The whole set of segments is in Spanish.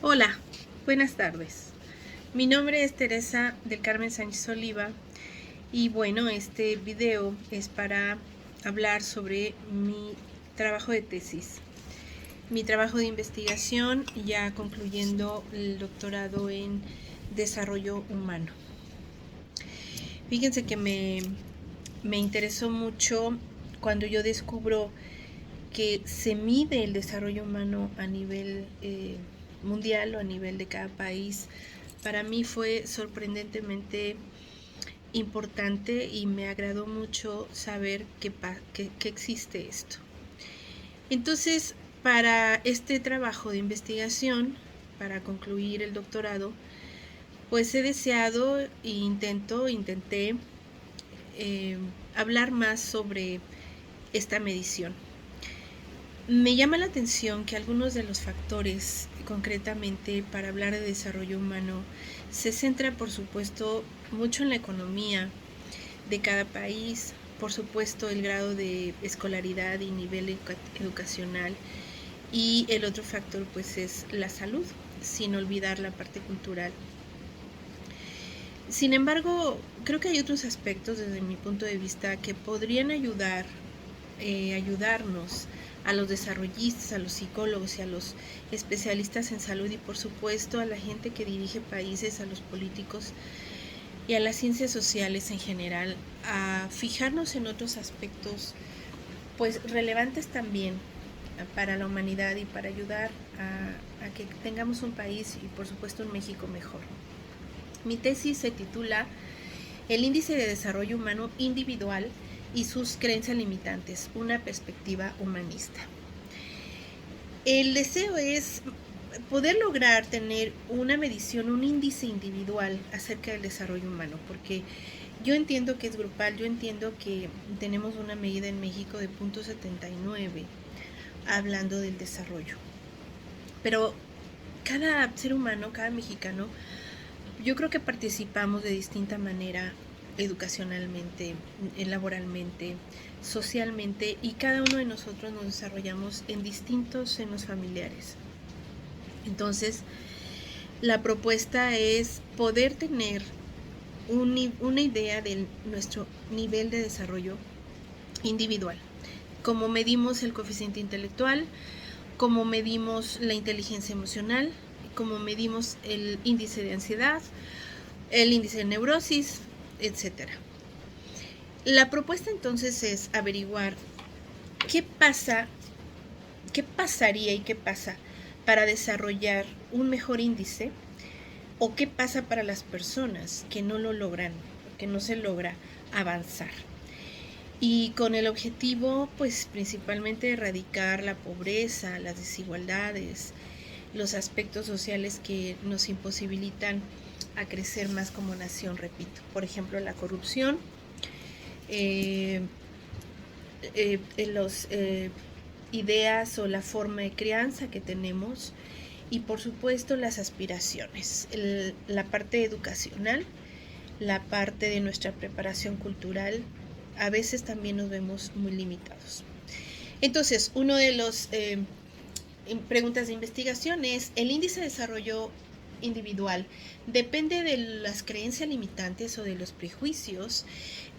Hola, buenas tardes. Mi nombre es Teresa del Carmen Sánchez Oliva y bueno, este video es para hablar sobre mi trabajo de tesis, mi trabajo de investigación ya concluyendo el doctorado en desarrollo humano. Fíjense que me interesó mucho cuando yo descubro que se mide el desarrollo humano a nivel mundial o a nivel de cada país. Para mí fue sorprendentemente importante y me agradó mucho saber que existe esto. Entonces, para este trabajo de investigación, para concluir el doctorado, pues he deseado e intenté hablar más sobre esta medición. Me llama la atención que algunos de los factores, concretamente para hablar de desarrollo humano, se centra, por supuesto, mucho en la economía de cada país, por supuesto, el grado de escolaridad y nivel educacional, y el otro factor, pues, es la salud, sin olvidar la parte cultural. Sin embargo, creo que hay otros aspectos, desde mi punto de vista, que podrían ayudarnos a los desarrollistas, a los psicólogos y a los especialistas en salud y por supuesto a la gente que dirige países, a los políticos y a las ciencias sociales en general, a fijarnos en otros aspectos pues relevantes también para la humanidad y para ayudar a que tengamos un país y por supuesto un México mejor. Mi tesis se titula El índice de desarrollo humano individual y sus creencias limitantes, una perspectiva humanista. El deseo es poder lograr tener una medición, un índice individual acerca del desarrollo humano, porque yo entiendo que es grupal, yo entiendo que tenemos una medida en México de 0.79 hablando del desarrollo, pero cada ser humano, cada mexicano, yo creo que participamos de distinta manera educacionalmente, laboralmente, socialmente, y cada uno de nosotros nos desarrollamos en distintos senos familiares. Entonces, la propuesta es poder tener una idea de nuestro nivel de desarrollo individual, cómo medimos el coeficiente intelectual, cómo medimos la inteligencia emocional, cómo medimos el índice de ansiedad, el índice de neurosis, etc. La propuesta entonces es averiguar qué pasaría y qué pasa para desarrollar un mejor índice o qué pasa para las personas que no lo logran, que no se logra avanzar. Y con el objetivo, pues principalmente de erradicar la pobreza, las desigualdades, los aspectos sociales que nos imposibilitan a crecer más como nación, repito. Por ejemplo, la corrupción, las ideas o la forma de crianza que tenemos y por supuesto las aspiraciones, la parte educacional, la parte de nuestra preparación cultural. A veces también nos vemos muy limitados. Entonces, uno de los preguntas de investigación es: ¿el índice de desarrollo individual depende de las creencias limitantes o de los prejuicios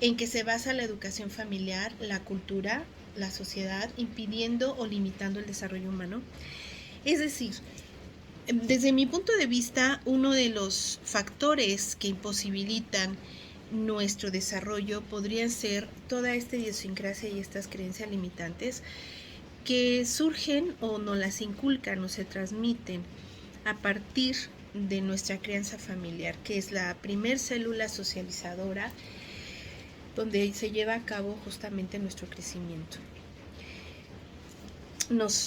en que se basa la educación familiar, la cultura, la sociedad, impidiendo o limitando el desarrollo humano? Es decir, desde mi punto de vista, uno de los factores que imposibilitan nuestro desarrollo podría ser toda esta idiosincrasia y estas creencias limitantes que surgen o nos las inculcan o se transmiten a partir de nuestra crianza familiar, que es la primer célula socializadora donde se lleva a cabo justamente nuestro crecimiento.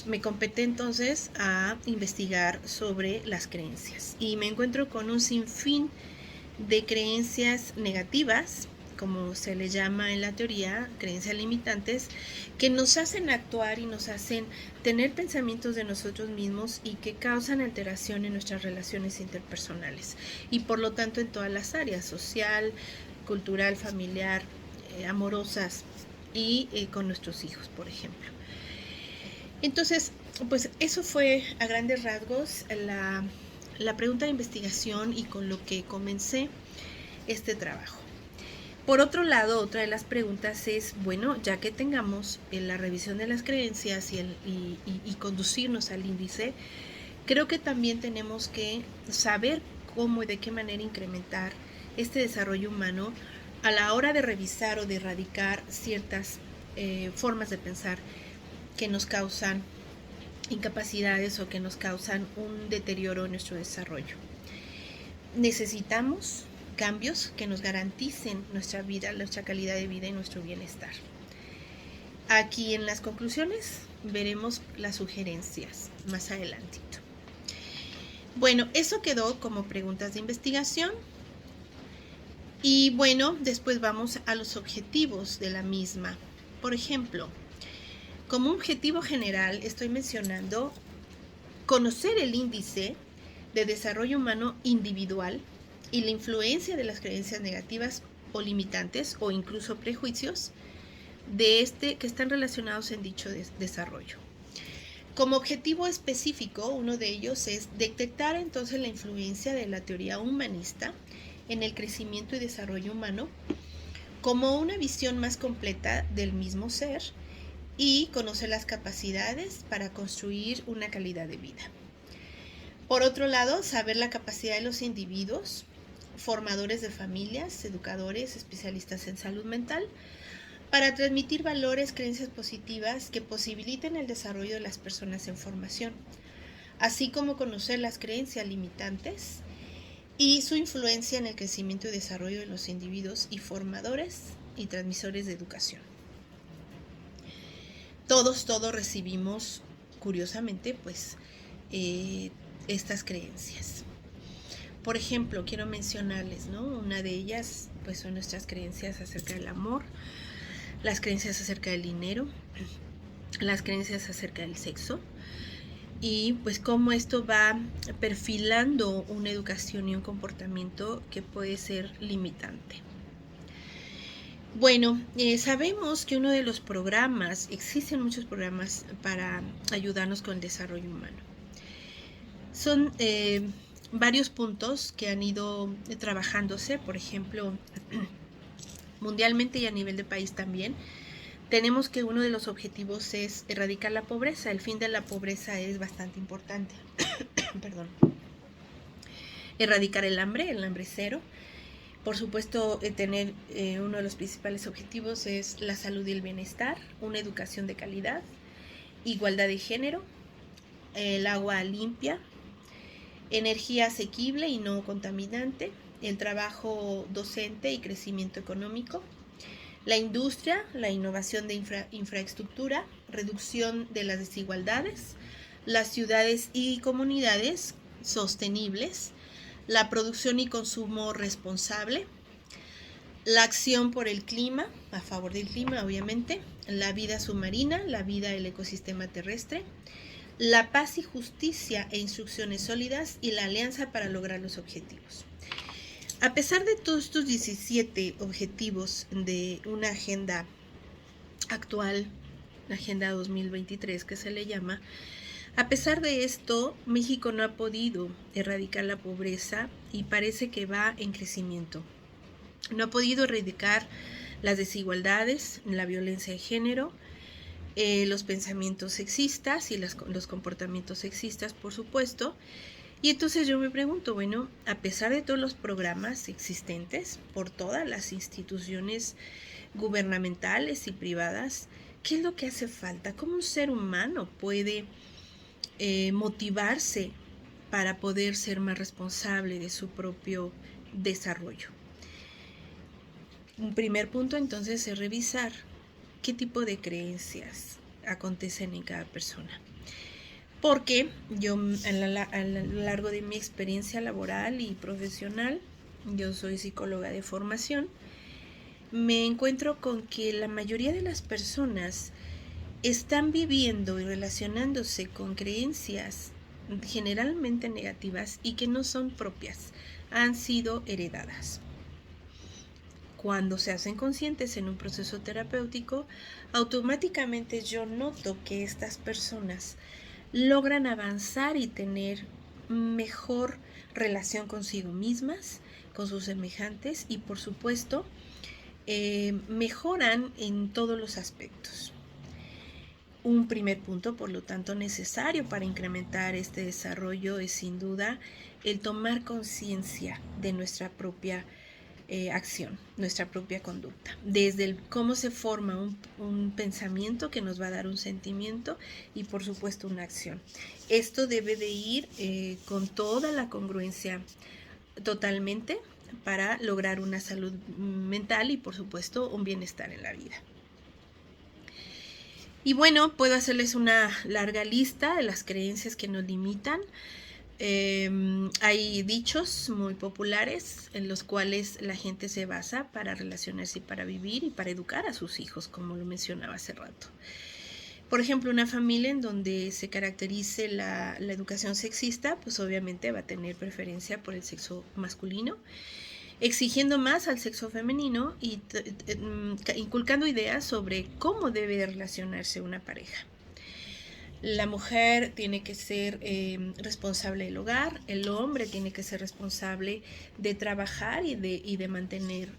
Me compete entonces a investigar sobre las creencias y me encuentro con un sinfín de creencias negativas, como se le llama en la teoría, creencias limitantes, que nos hacen actuar y nos hacen tener pensamientos de nosotros mismos y que causan alteración en nuestras relaciones interpersonales y por lo tanto en todas las áreas: social, cultural, familiar, amorosas y con nuestros hijos, por ejemplo. Entonces, pues eso fue a grandes rasgos la pregunta de investigación y con lo que comencé este trabajo. Por otro lado, otra de las preguntas es, bueno, ya que tengamos la revisión de las creencias y conducirnos al índice, creo que también tenemos que saber cómo y de qué manera incrementar este desarrollo humano a la hora de revisar o de erradicar ciertas formas de pensar que nos causan incapacidades o que nos causan un deterioro en nuestro desarrollo. Necesitamos cambios que nos garanticen nuestra vida, nuestra calidad de vida y nuestro bienestar. Aquí en las conclusiones veremos las sugerencias más adelantito. Bueno, eso quedó como preguntas de investigación. Y bueno, después vamos a los objetivos de la misma. Por ejemplo, como objetivo general estoy mencionando conocer el índice de desarrollo humano individual y la influencia de las creencias negativas o limitantes o incluso prejuicios que están relacionados en dicho desarrollo. Como objetivo específico, uno de ellos es detectar entonces la influencia de la teoría humanista en el crecimiento y desarrollo humano como una visión más completa del mismo ser y conocer las capacidades para construir una calidad de vida. Por otro lado, saber la capacidad de los individuos, formadores de familias, educadores, especialistas en salud mental, para transmitir valores, creencias positivas que posibiliten el desarrollo de las personas en formación, así como conocer las creencias limitantes y su influencia en el crecimiento y desarrollo de los individuos y formadores y transmisores de educación. Todos recibimos, curiosamente, pues, estas creencias. Por ejemplo, quiero mencionarles, ¿no? Una de ellas, pues, son nuestras creencias acerca del amor, las creencias acerca del dinero, las creencias acerca del sexo, y pues cómo esto va perfilando una educación y un comportamiento que puede ser limitante. Bueno, sabemos que uno de los programas, existen muchos programas para ayudarnos con el desarrollo humano. Son varios puntos que han ido trabajándose, por ejemplo, mundialmente y a nivel de país también. Tenemos que uno de los objetivos es erradicar la pobreza. El fin de la pobreza es bastante importante. Perdón. Erradicar el hambre cero. Por supuesto, tener uno de los principales objetivos es la salud y el bienestar, una educación de calidad, igualdad de género, el agua limpia, energía asequible y no contaminante, el trabajo docente y crecimiento económico, la industria, la innovación de infraestructura, reducción de las desigualdades, las ciudades y comunidades sostenibles, la producción y consumo responsable, la acción por el clima, a favor del clima obviamente, la vida submarina, la vida del ecosistema terrestre, la paz y justicia e instrucciones sólidas y la alianza para lograr los objetivos. A pesar de todos estos 17 objetivos de una agenda actual, la Agenda 2023 que se le llama, a pesar de esto, México no ha podido erradicar la pobreza y parece que va en crecimiento. No ha podido erradicar las desigualdades, la violencia de género, los pensamientos sexistas y los comportamientos sexistas, por supuesto. Y entonces yo me pregunto, bueno, a pesar de todos los programas existentes por todas las instituciones gubernamentales y privadas, ¿qué es lo que hace falta? ¿Cómo un ser humano puede motivarse para poder ser más responsable de su propio desarrollo? Un primer punto entonces es revisar qué tipo de creencias acontecen en cada persona. Porque yo a lo largo de mi experiencia laboral y profesional, yo soy psicóloga de formación, me encuentro con que la mayoría de las personas están viviendo y relacionándose con creencias generalmente negativas y que no son propias, han sido heredadas. Cuando se hacen conscientes en un proceso terapéutico, automáticamente yo noto que estas personas logran avanzar y tener mejor relación consigo mismas, con sus semejantes y por supuesto mejoran en todos los aspectos. Un primer punto, por lo tanto, necesario para incrementar este desarrollo es sin duda el tomar conciencia de nuestra propia acción, nuestra propia conducta. Desde cómo se forma un pensamiento que nos va a dar un sentimiento y por supuesto una acción. Esto debe de ir con toda la congruencia totalmente para lograr una salud mental y por supuesto un bienestar en la vida. Y bueno, puedo hacerles una larga lista de las creencias que nos limitan. Hay dichos muy populares en los cuales la gente se basa para relacionarse y para vivir y para educar a sus hijos, como lo mencionaba hace rato. Por ejemplo, una familia en donde se caracterice la educación sexista, pues obviamente va a tener preferencia por el sexo masculino, exigiendo más al sexo femenino y inculcando ideas sobre cómo debe relacionarse una pareja. La mujer tiene que ser responsable del hogar, el hombre tiene que ser responsable de trabajar y de mantener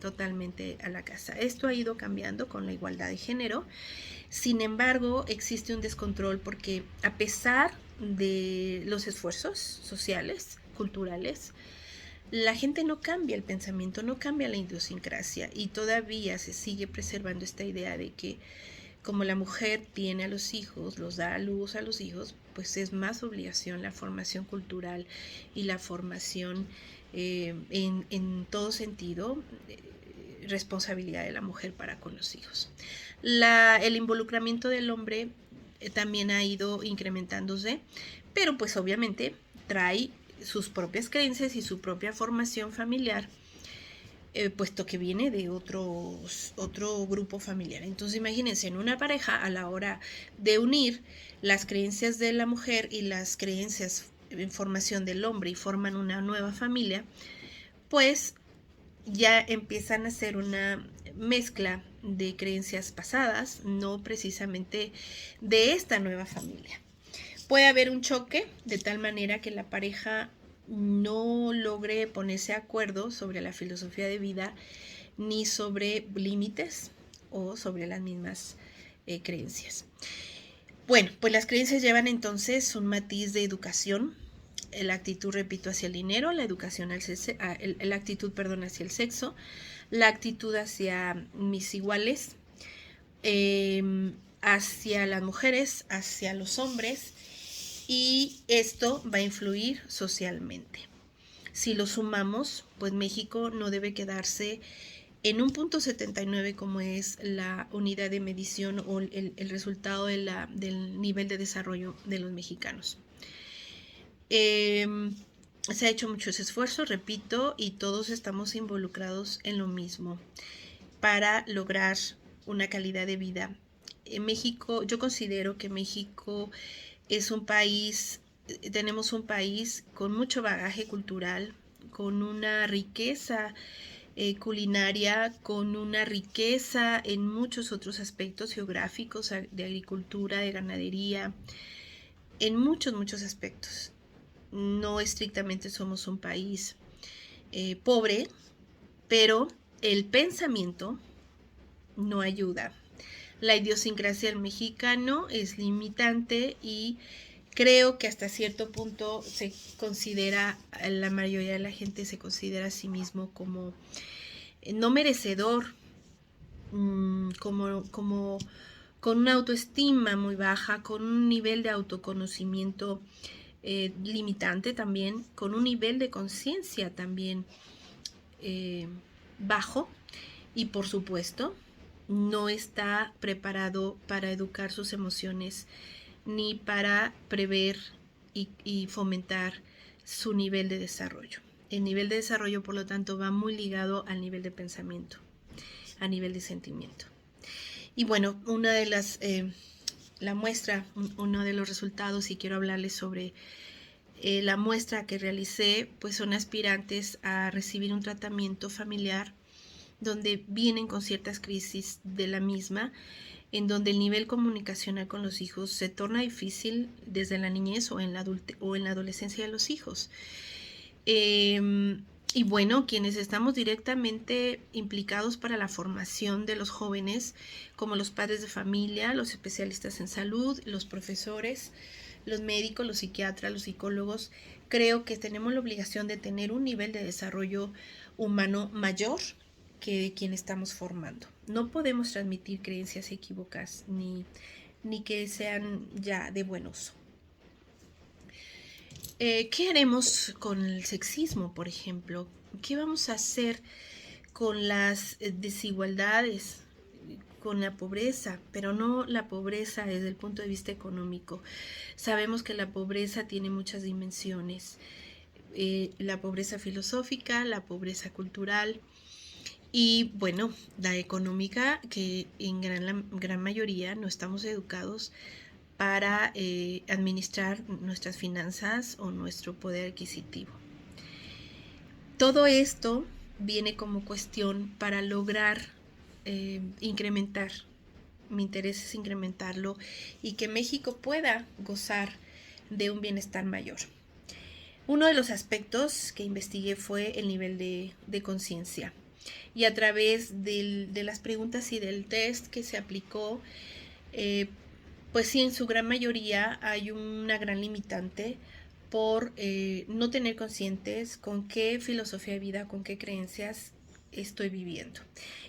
totalmente a la casa. Esto ha ido cambiando con la igualdad de género. Sin embargo, existe un descontrol porque a pesar de los esfuerzos sociales, culturales, la gente no cambia el pensamiento, no cambia la idiosincrasia y todavía se sigue preservando esta idea de que como la mujer tiene a los hijos, los da a luz a los hijos, pues es más obligación la formación cultural y la formación en todo sentido, responsabilidad de la mujer para con los hijos. El involucramiento del hombre también ha ido incrementándose, pero pues obviamente trae sus propias creencias y su propia formación familiar, puesto que viene de otro grupo familiar. Entonces imagínense, en una pareja, a la hora de unir las creencias de la mujer y las creencias en formación del hombre y forman una nueva familia, pues ya empiezan a ser una mezcla de creencias pasadas, no precisamente de esta nueva familia. Puede haber un choque de tal manera que la pareja no logre ponerse de acuerdo sobre la filosofía de vida ni sobre límites o sobre las mismas creencias. Bueno, pues las creencias llevan entonces un matiz de educación, la actitud, repito, hacia el dinero, la educación, la actitud, perdón, hacia el sexo, la actitud hacia mis iguales, hacia las mujeres, hacia los hombres, y esto va a influir socialmente. Si lo sumamos, pues México no debe quedarse en un punto 79 como es la unidad de medición o el resultado del nivel de desarrollo de los mexicanos. Se ha hecho muchos esfuerzos, repito, y todos estamos involucrados en lo mismo para lograr una calidad de vida. En México, yo considero que México es un país, tenemos un país con mucho bagaje cultural, con una riqueza culinaria, con una riqueza en muchos otros aspectos geográficos, de agricultura, de ganadería, en muchos aspectos. No estrictamente somos un país pobre, pero el pensamiento no ayuda. La idiosincrasia del mexicano es limitante y creo que hasta cierto punto se considera, la mayoría de la gente se considera a sí mismo como no merecedor, como con una autoestima muy baja, con un nivel de autoconocimiento limitante también, con un nivel de conciencia también bajo y por supuesto no está preparado para educar sus emociones ni para prever y fomentar su nivel de desarrollo. El nivel de desarrollo, por lo tanto, va muy ligado al nivel de pensamiento, a nivel de sentimiento. Y bueno, una de las, la muestra, uno de los resultados, y quiero hablarles sobre la muestra que realicé, pues son aspirantes a recibir un tratamiento familiar donde vienen con ciertas crisis de la misma en donde el nivel comunicacional con los hijos se torna difícil desde la niñez o en la adolescencia de los hijos. Y bueno, quienes estamos directamente implicados para la formación de los jóvenes, como los padres de familia, los especialistas en salud, los profesores, los médicos, los psiquiatras, los psicólogos, creo que tenemos la obligación de tener un nivel de desarrollo humano mayor que quien estamos formando. No podemos transmitir creencias equívocas ni que sean ya de buen uso. ¿Qué haremos con el sexismo, por ejemplo? ¿Qué vamos a hacer con las desigualdades, con la pobreza? Pero no la pobreza desde el punto de vista económico. Sabemos que la pobreza tiene muchas dimensiones. La pobreza filosófica, la pobreza cultural y, bueno, la económica, que en gran mayoría no estamos educados para administrar nuestras finanzas o nuestro poder adquisitivo. Todo esto viene como cuestión para lograr incrementar. Mi interés es incrementarlo y que México pueda gozar de un bienestar mayor. Uno de los aspectos que investigué fue el nivel de conciencia. Y a través de las preguntas y del test que se aplicó, pues sí, en su gran mayoría hay una gran limitante por no tener conscientes con qué filosofía de vida, con qué creencias estoy viviendo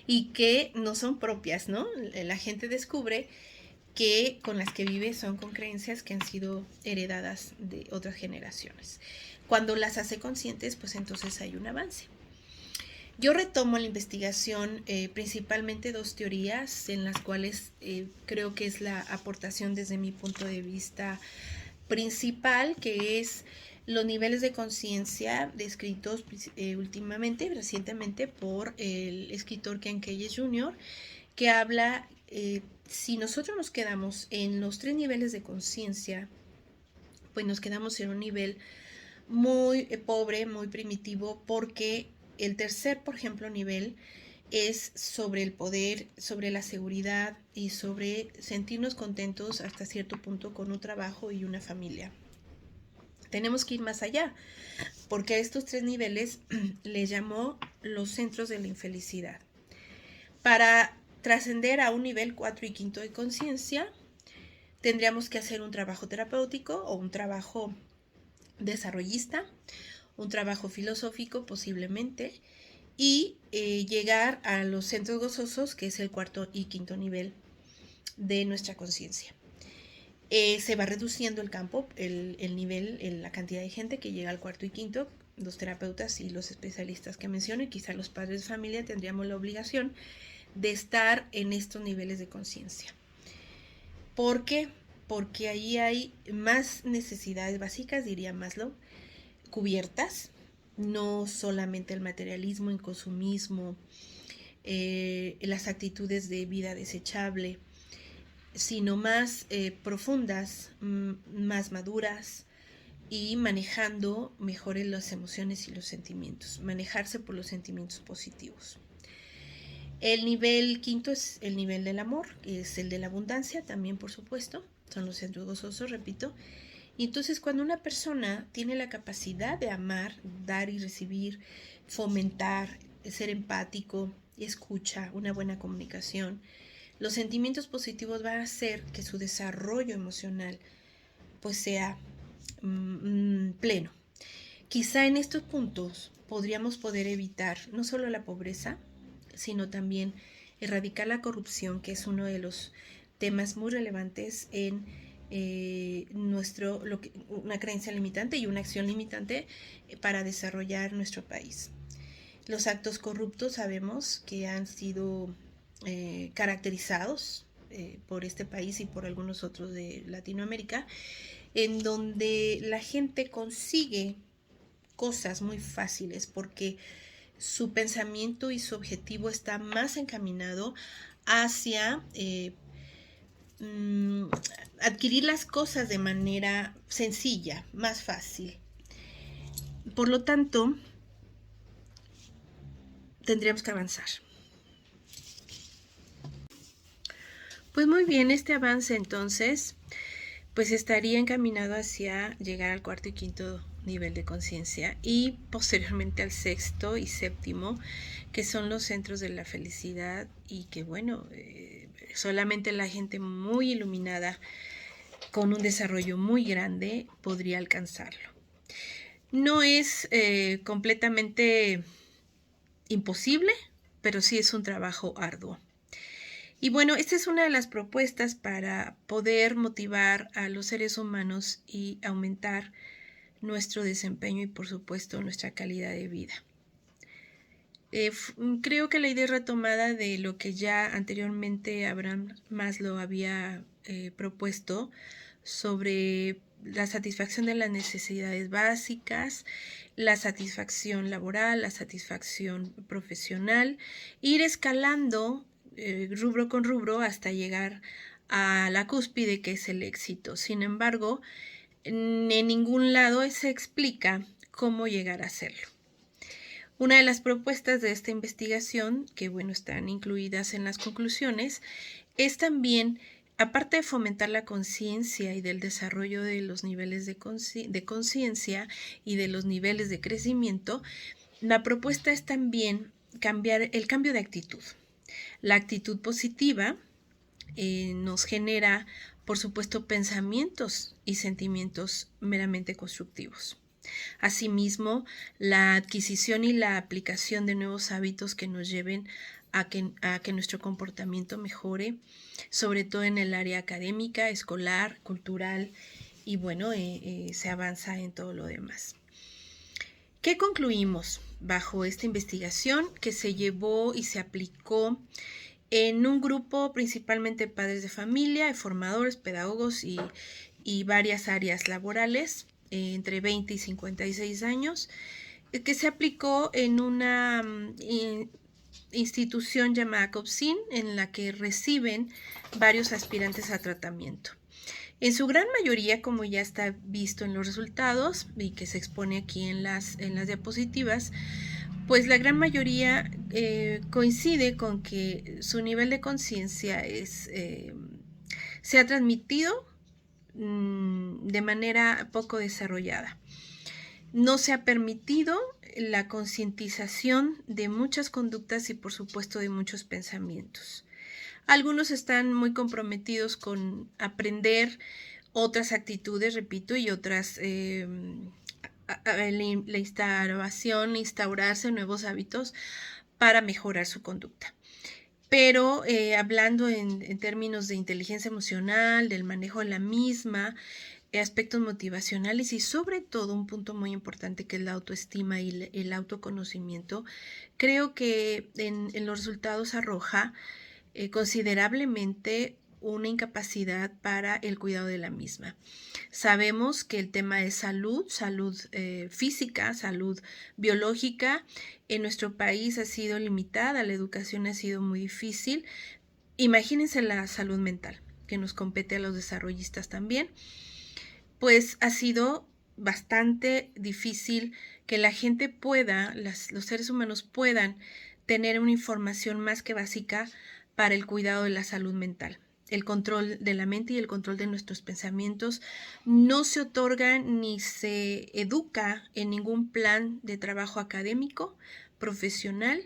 y que no son propias, ¿no? La gente descubre que con las que vive son con creencias que han sido heredadas de otras generaciones. Cuando las hace conscientes, pues entonces hay un avance. Yo retomo la investigación principalmente dos teorías en las cuales creo que es la aportación desde mi punto de vista principal, que es los niveles de conciencia descritos recientemente por el escritor Ken Keyes Jr., que habla, si nosotros nos quedamos en los 3 niveles de conciencia, pues nos quedamos en un nivel muy pobre, muy primitivo, porque el tercer, por ejemplo, nivel es sobre el poder, sobre la seguridad y sobre sentirnos contentos hasta cierto punto con un trabajo y una familia. Tenemos que ir más allá, porque a estos 3 niveles les llamó los centros de la infelicidad. Para trascender a un nivel 4 y 5 de conciencia, tendríamos que hacer un trabajo terapéutico o un trabajo desarrollista, un trabajo filosófico posiblemente, y llegar a los centros gozosos, que es el 4 y 5 nivel de nuestra conciencia. Se va reduciendo el campo, el nivel, la cantidad de gente que llega al 4 y 5, los terapeutas y los especialistas que menciono, y quizá los padres de familia tendríamos la obligación de estar en estos niveles de conciencia. ¿Por qué? Porque ahí hay más necesidades básicas, diría Maslow, cubiertas, no solamente el materialismo, el consumismo, las actitudes de vida desechable, sino más profundas, más maduras y manejando mejor las emociones y los sentimientos, manejarse por los sentimientos positivos. El nivel 5 es el nivel del amor, que es el de la abundancia, también por supuesto, son los centros gozosos, repito. Y entonces cuando una persona tiene la capacidad de amar, dar y recibir, fomentar, ser empático, escucha, una buena comunicación, los sentimientos positivos van a hacer que su desarrollo emocional pues sea pleno. Quizá en estos puntos podríamos poder evitar no solo la pobreza, sino también erradicar la corrupción, que es uno de los temas muy relevantes en una creencia limitante y una acción limitante para desarrollar nuestro país. Los actos corruptos sabemos que han sido caracterizados por este país y por algunos otros de Latinoamérica, en donde la gente consigue cosas muy fáciles porque su pensamiento y su objetivo está más encaminado hacia adquirir las cosas de manera sencilla, más fácil. Por lo tanto, tendríamos que avanzar. Pues muy bien, este avance entonces pues estaría encaminado hacia llegar al cuarto y quinto nivel de conciencia y posteriormente al sexto y séptimo, que son los centros de la felicidad y que bueno, solamente la gente muy iluminada con un desarrollo muy grande podría alcanzarlo. No es completamente imposible, pero sí es un trabajo arduo. Y bueno, esta es una de las propuestas para poder motivar a los seres humanos y aumentar nuestro desempeño y por supuesto nuestra calidad de vida. Creo que la idea es retomada de lo que ya anteriormente Abraham Maslow había propuesto sobre la satisfacción de las necesidades básicas, la satisfacción laboral, la satisfacción profesional, ir escalando rubro con rubro hasta llegar a la cúspide, que es el éxito. Sin embargo, en ningún lado se explica cómo llegar a hacerlo. Una de las propuestas de esta investigación, que bueno, están incluidas en las conclusiones, es también, aparte de fomentar la conciencia y del desarrollo de los niveles de conciencia y de los niveles de crecimiento, la propuesta es también cambiar el cambio de actitud. La actitud positiva nos genera, por supuesto, pensamientos y sentimientos meramente constructivos. Asimismo, la adquisición y la aplicación de nuevos hábitos que nos lleven a que nuestro comportamiento mejore, sobre todo en el área académica, escolar, cultural, y bueno, se avanza en todo lo demás. ¿Qué concluimos bajo esta investigación que se llevó y se aplicó en un grupo principalmente padres de familia, formadores, pedagogos y varias áreas laborales, entre 20 y 56 años, que se aplicó en una institución llamada COPSIN, en la que reciben varios aspirantes a tratamiento. En su gran mayoría, como ya está visto en los resultados y que se expone aquí en las diapositivas, pues la gran mayoría coincide con que su nivel de conciencia se ha transmitido de manera poco desarrollada. No se ha permitido la concientización de muchas conductas y por supuesto de muchos pensamientos. Algunos están muy comprometidos con aprender otras actitudes, repito, y otras la instaurarse nuevos hábitos para mejorar su conducta. Pero hablando en términos de inteligencia emocional, del manejo de la misma, aspectos motivacionales y sobre todo un punto muy importante que es la autoestima y el autoconocimiento, creo que en los resultados arroja considerablemente una incapacidad para el cuidado de la misma. Sabemos que el tema de salud física, salud biológica, en nuestro país ha sido limitada, la educación ha sido muy difícil. Imagínense la salud mental, que nos compete a los desarrollistas también, pues ha sido bastante difícil que la gente pueda, los seres humanos puedan tener una información más que básica para el cuidado de la salud mental. El control de la mente y el control de nuestros pensamientos no se otorga ni se educa en ningún plan de trabajo académico, profesional,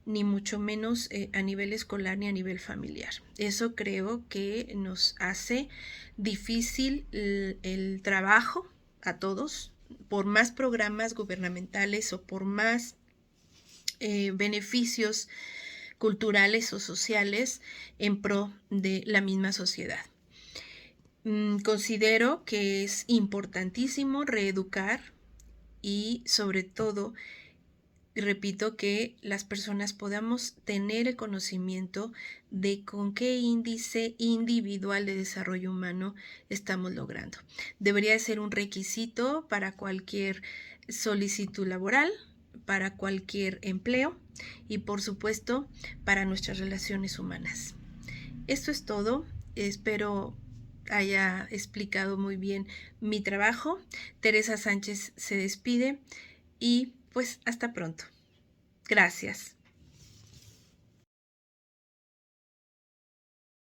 ni mucho menos a nivel escolar ni a nivel familiar. Eso creo que nos hace difícil el trabajo a todos, por más programas gubernamentales o por más beneficios culturales o sociales en pro de la misma sociedad. Considero que es importantísimo reeducar y sobre todo, repito, que las personas podamos tener el conocimiento de con qué índice individual de desarrollo humano estamos logrando. Debería ser un requisito para cualquier solicitud laboral, para cualquier empleo y por supuesto para nuestras relaciones humanas. Esto es todo. Espero haya explicado muy bien mi trabajo. Teresa Sánchez se despide y pues hasta pronto. Gracias.